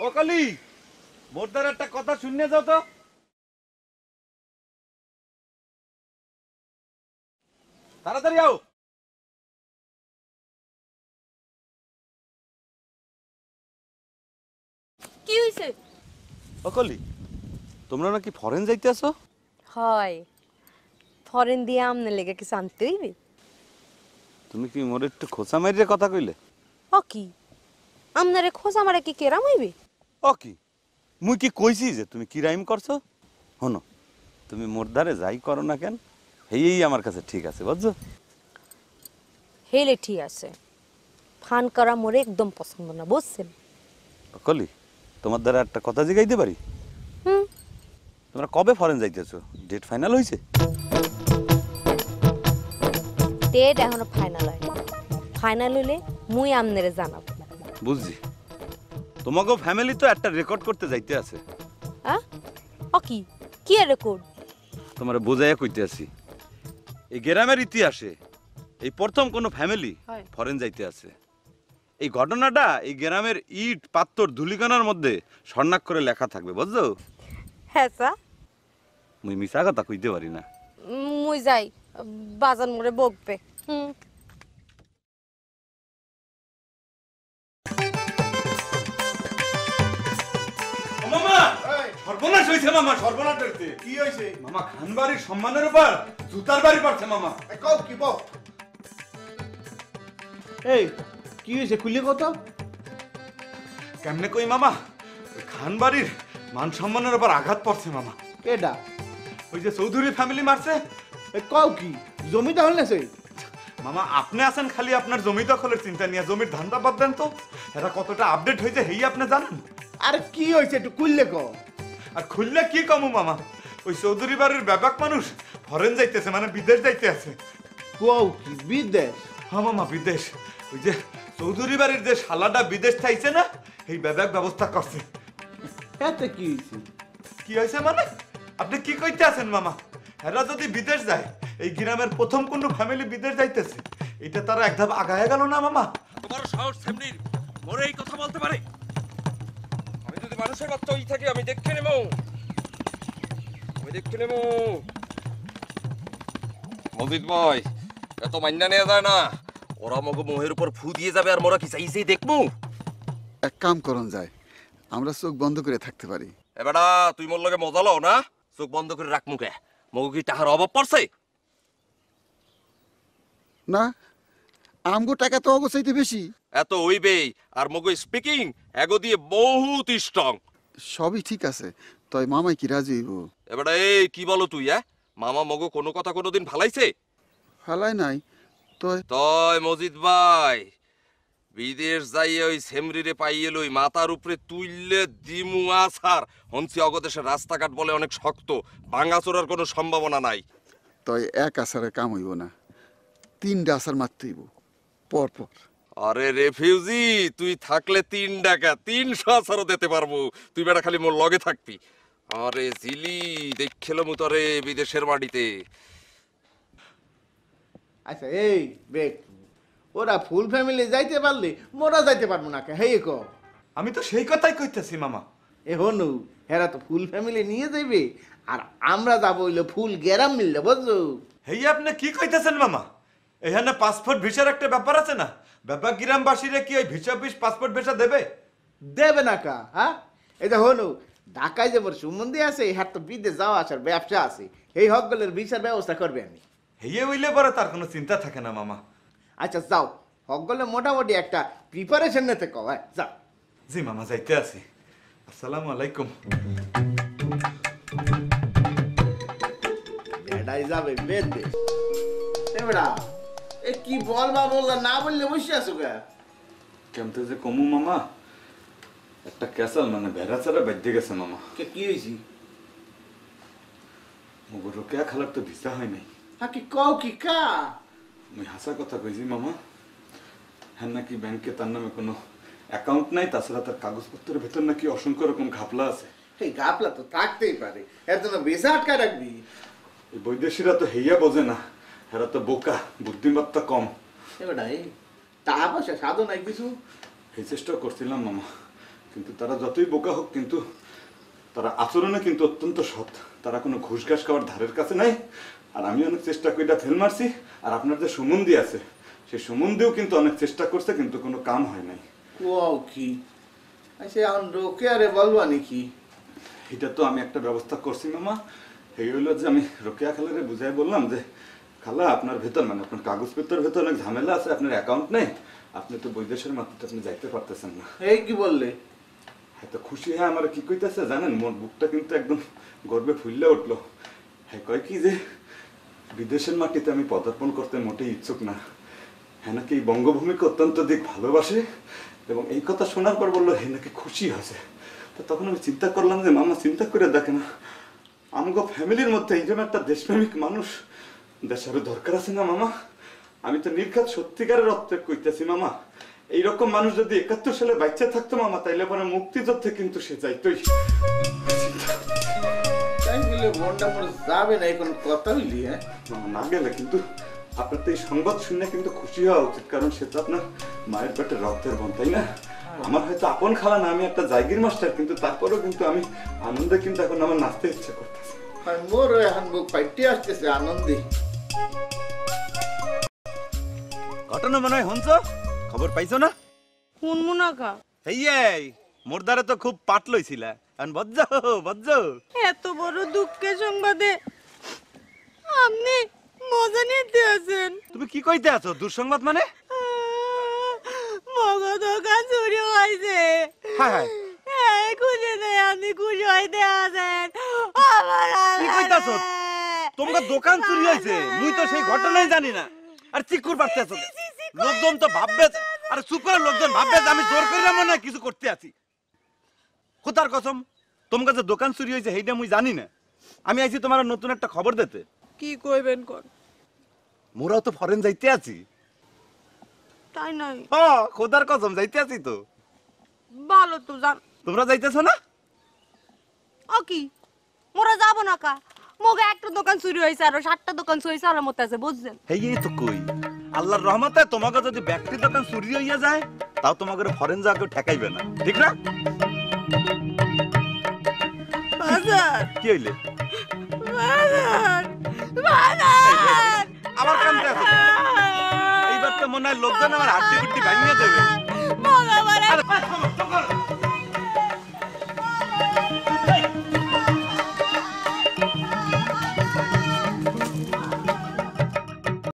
ও কালি, মোরদার একটা কথা শুনে যাও তো। তাড়াতাড়ি আও। কি হইছে? ও কালি, তোমরা নাকি ফরেন যাইতে আছো? হয়, ফরেন দিয়ে আমনে লেগে কিছু আনতে হইবে। তুমি কি মোর একটু খোঁচা মারিয়ে কথা কইলে? ও কি আমনারে খোঁজা মারে কি কেরাম হইবে? ও কি, মুই কি কইছি যে তুমি কি রাইম করছো? হনো, তুমি মোর ধারে যাই করো না কেন, এই আমার কাছে ঠিক আছে, বুঝছো? হেলে ঠিক আছে, ফান করা মোরে একদম পছন্দ না, বুঝছেন? ও কলি, তোমার দ্বারা একটা কথা জিগাইতে পারি? হুম, তোমরা কবে ফরেন যাইতেছো? ডেট ফাইনাল হইছে? ডেট এখনো ফাইনাল হয়। ফাইনাল হইলে মুই আমনেরে জানাবো। বুঝছি। তোমাকেও ফ্যামিলি তো একটা রেকর্ড করতে যাইতে আছে। হ্যাঁ, ও কি কি রেকর্ড? তোমার বোঝাইয়া কইতে আছি, এই গ্রামের ইতিহাসে এই প্রথম কোনো ফ্যামিলি হয়। ফরেন যাইতে আছে। এই ঘটনাটা এই গ্রামের ইট পাত্তর ধুলিকানার মধ্যে স্বর্ণাক্ষরে লেখা থাকবে, বুঝছো? হ্যাঁ স্যার, মুই মিছা কথা কইতে পারি না। মুই যাই, বাজার মোরে বকবে। হুম, মামা, সর্বনাশ হইছে মামা, সর্বনাশ হইছে। কি হয়েছে? মামা, খানবাড়ির সম্মানের উপর জুতার বাড়ি পড়ছে মামা। কও কি বল? এই কি হয়েছে খুলে কত? কেমনে কই মামা, ওই খানবাড়ির মান সম্মানের উপর আঘাত পড়ছে মামা। কেডা? ওই যে চৌধুরী ফ্যামিলি মারছে। কও কি জমি দখল নেছে? মামা, আপনি আছেন খালি আপনার জমি দখলের চিন্তা নিয়ে, জমির ধান্দা বাদ দেন তো। এরা কতটা আপডেট হয়েছে হেই আপনি জানেন? আরে কি হয়েছে একটু খুললে কও। আর খুললে কি কমু মামা, ওই চৌধুরী বাড়ির ব্যাপক মানুষ ফরেন যাইতেছে, মানে বিদেশ যাইতে আছে। কও কি বিদেশ? হ্যাঁ মামা, বিদেশ। ওই যে চৌধুরী বাড়ির যে শালাটা বিদেশ চাইছে না, এই ব্যাপক ব্যবস্থা করছে। এতে কি হয়েছে? কি হয়েছে মানে? আপনি কি কইতে আছেন মামা? এরা যদি বিদেশ যায়, এই গ্রামের প্রথম কোন ফ্যামিলি বিদেশ যাইতেছে, এটা তারা এক ধাপ আগায় গেল না মামা? তোমার সাহস সেমনির মোরে এই কথা বলতে পারে? আমি যদি মানুষের বাচ্চা হই থাকি আমি দেখে নেব, আমি দেখে নেব। মজিদ ভাই, এত মান্না নেওয়া যায় না। ওরা মগ মোহের উপর ফু দিয়ে যাবে আর মোরা কি চাইছেই দেখবো। এক কাম করন যায়, আমরা চোখ বন্ধ করে থাকতে পারি। এবারা তুই মোর লগে মজা লও না? চোখ বন্ধ করে রাখ মুখে। মগ কি টাকার অভাব পড়ছে? না, আমগো টাকা তো অগোছাইতে বেশি। এত হইবেই। আর মগ স্পিকিং এগো দিয়ে বহুত স্ট্রং। সবই ঠিক আছে, তই মামাই কি রাজি হইব? এবারে এই কি বলো তুই? মামা মগ কোনো কথা কোনোদিন ফালাইছে? ফালাই নাই তই। তয় মজিদ ভাই, বিদেশ যাইয়ে ওই সেমরিরে পাইয়ে লই মাথার উপরে তুইলে দিমু আছার। হনসি অগদেশের রাস্তাঘাট বলে অনেক শক্ত, ভাঙাচোরার কোনো সম্ভাবনা নাই। তই এক আসারে কাম হইব না, 3টা আসার মারতে হইব পর পর। আরে রেফিউজি, তুই থাকলে 3 টাকা 300 আছারও দিতে পারবো। তুই বেটা খালি মোর লগে থাকবি। আরে জিলি দেখছিল মুতরে বিদেশের মাটিতে। আচ্ছা এই বেক, ওরা ফুল ফ্যামিলি যাইতে পারলে মোরা যাইতে পারবো না কে? হেই ক আমি তো সেই কথাই কইতেছি মামা। এ হনু, হেরা তো ফুল ফ্যামিলি নিয়ে যাইবে আর আমরা যাবো হইলো ফুল গেরাম মিললে, বুঝছো? হেই আপনি কি কইতেছেন মামা? এখানে পাসপোর্ট ভিসার একটা ব্যাপার আছে না? ব্যাপার গ্রামবাসীরা কি ওই ভিসা অফিস পাসপোর্ট ভিসা দেবে? দেবে না কা? হ্যাঁ, এই যে হনু, ঢাকায় যে মোর সম্বন্ধে আছে, হ্যাঁ তো বিদেশ যাওয়া আসার ব্যবসা আছে, এই হকগুলোর ভিসার ব্যবস্থা করবে আমি। হেয়ে হইলে পরে তার কোনো চিন্তা থাকে না মামা। আচ্ছা যাও, হকগুলো মোটামুটি একটা প্রিপারেশন নিতে কও। হ্যাঁ যাও। জি মামা, যাইতে আছি। আসসালামু আলাইকুম। বেড়াই যাবে বিদেশ। এ বেড়া, এ কি বলবা বললা, না বললে বসে আছো কে? কেমতে যে কমু মামা, একটা ক্যাসাল মানে ভেড়া ছাড়া বেঁধে গেছে মামা। কি হয়েছি? মুগুরকে খালার তো ভিসা হয় নাই। হ্যাঁ কি কও কি কা? মুই হাসা কথা কইছি মামা। হ্যাঁ নাকি ব্যাংকে তার নামে কোনো অ্যাকাউন্ট নাই, তাছাড়া তার কাগজপত্রের ভেতর নাকি অসংখ্য রকম ঘাপলা আছে। এই গাপলা তো থাকতেই পারে, এর জন্য ভিসা আটকায় রাখবি? এই বৈদেশিরা তো হেইয়া বোঝে না, এরা তো বোকা, বুদ্ধিমত্তা কম। এবার এই টাকা পয়সা সাধু নাই কিছু? এই চেষ্টাও করছিলাম মামা, কিন্তু তারা যতই বোকা হোক কিন্তু তারা আচরণে কিন্তু অত্যন্ত সৎ। তারা কোনো ঘুষ ঘাস খাওয়ার ধারের কাছে নাই। আর আমি অনেক চেষ্টা করে এটা ফেল মারছি। আর আপনার যে সুমন্দি আছে সেই সুমন্দিও কিন্তু অনেক চেষ্টা করছে, কিন্তু কোনো কাম হয় নাই। কোয়াও কি আচ্ছা এখন রোকে আরে বলবা নাকি? এটা তো আমি একটা ব্যবস্থা করছি মামা। এই হইলো যে আমি রোকেয়া খালারে বুঝাই বললাম যে খালা আপনার ভেতর মানে আপনার কাগজপত্রের ভেতর অনেক ঝামেলা আছে, আপনার অ্যাকাউন্ট নেই, আপনি তো বৈদেশের মাটিতে আপনি যাইতে পারতেছেন না। এই কি বললে? হ্যাঁ তো খুশি হ্যাঁ আমার কি কইতেছে জানেন, মোর বুকটা কিন্তু একদম গর্বে ফুললে উঠলো। হ্যাঁ কয় কি যে বিদেশের মাটিতে আমি পদার্পণ করতে মোটেই ইচ্ছুক না। হ্যাঁ নাকি এই বঙ্গভূমিকে অত্যন্ত দিক ভালোবাসে, এবং এই কথা শোনার পর বললো হে নাকি খুশি আছে। তো তখন আমি চিন্তা করলাম যে মামা চিন্তা করে দেখে না, আমগো ফ্যামিলির মধ্যে এইরকম একটা দেশপ্রেমিক মানুষ দেশেরও দরকার আছে না মামা। আমি তো নির্ঘাত সত্যিকারের অর্থে কইতেছি মামা, এইরকম মানুষ যদি 71 সালে বাচ্চা থাকতো মামা তাইলে পরে মুক্তিযুদ্ধে কিন্তু সে যাইতই। তাই বলে মনটা মোর যাবে না এখন কথা হইলি? হ্যাঁ মামা না গেলে কিন্তু আপনার তো এই সংবাদ শুনে কিন্তু খুশি হওয়া উচিত, কারণ সে তো আপনার মায়ের পেটে রক্তের বোন, তাই না? আমার হয়তো আপন খালা না, আমি একটা জায়গির মাস্টার, কিন্তু তারপরেও কিন্তু আমি আনন্দে কিন্তু এখন আমার নাচতে ইচ্ছে করতেছে। আর মোর এখন বুক ফাইটে আসতেছে আনন্দে। ঘটনা মনে হয় হনছ, খবর পাইছো না? কোন মুনাকা? এই মোর দ্বারা তো খুব পাট লইছিলা, এখন বজ্জ এত বড় দুঃখের সংবাদে আপনি মজা নিতে আছেন? তুমি কি কইতে আছো? দুঃসংবাদ মানে? মগা দোকান চুরি হয়েছে। হায় হায়, খুঁজে নেই, আপনি খুশি হইতে আছেন? কি কইতাছো? তোমার দোকান চুরি হয়েছে? মুই তো সেই ঘটনাই জানি না। আর চিকুর পারতে আছো? লোকজন তো ভাববে, আরে চুপ করে, লোকজন ভাববে যে আমি জোর কইরাম না কিছু করতে আছি। খোদার কসম, তোমার কাছে দোকান চুরি হয়েছে সেইটা মুই জানি না। আমি আইছি তোমার নতুন একটা খবর দিতে। কি কইবেন কোন? মোরাও তো ফরেন যাইতে আছি। তাই নাই? খোদার কসম যাইতে আছি তো। ভালো তো জান। তোমরা যাইতেছো না? ও কি মোরা যাব না কা? মগে একটা দোকান চুরি হয়েছে, আর 7টা দোকান চুরি হয়েছে, আলামত আছে বুঝছেন? এই তো কই, আল্লাহর রহমতে তোমাকে যদি ব্যক্তি দোকান চুরি হইয়া যায় তাও তোমাকে ফরেন যাওয়া কেউ ঠেকাইবে না, ঠিক না? বাজার কি হইলে বাজার বাজার আবার কান্দতে আছো? এইবার তো মনে হয় লোকজন আমার হাড্ডি গুড্ডি ভাঙিয়ে দেবে। মগা মারা আরে, চুপ করো।